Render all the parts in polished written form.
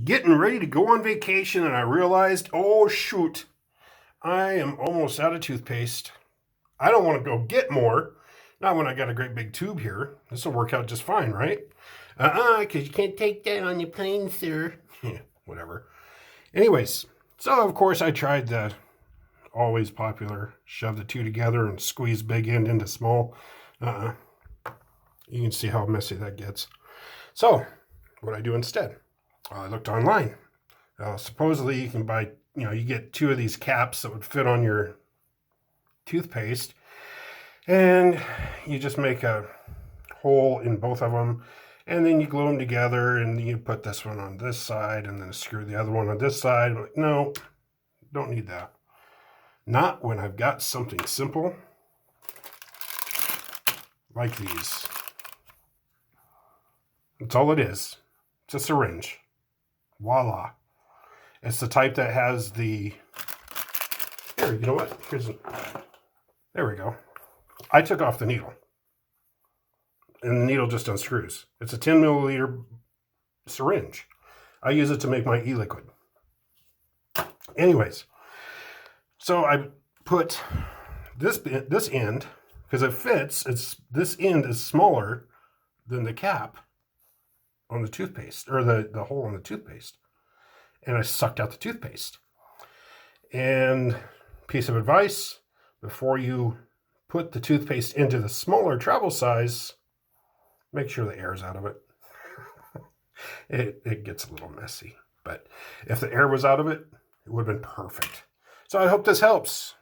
getting ready to go on vacation, and I realized, oh shoot, I am almost out of toothpaste. I don't want to go get more. Not when I got a great big tube here. This will work out just fine, right? Because you can't take that on your plane, sir. Whatever. Anyways, so of course I tried the always popular shove the two together and squeeze big end into small. You can see how messy that gets. So, what I do instead? I looked online. Supposedly you can buy, you get two of these caps that would fit on your toothpaste, and you just make a hole in both of them, and then you glue them together, and you put this one on this side, and then screw the other one on this side. No, don't need that. Not when I've got something simple like these. That's all it is. It's a syringe. Voila. It's the type that has the... Here, you know what? There we go. I took off the needle. And the needle just unscrews. It's a 10 milliliter syringe. I use it to make my e-liquid. Anyways, so I put this end, because it fits, this end is smaller than the cap on the toothpaste, or the hole on the toothpaste. And I sucked out the toothpaste. And piece of advice, before you put the toothpaste into the smaller travel size, make sure the air's out of it. It gets a little messy. But if the air was out of it, it would have been perfect. So I hope this helps.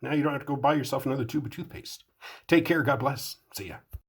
Now you don't have to go buy yourself another tube of toothpaste. Take care. God bless. See ya.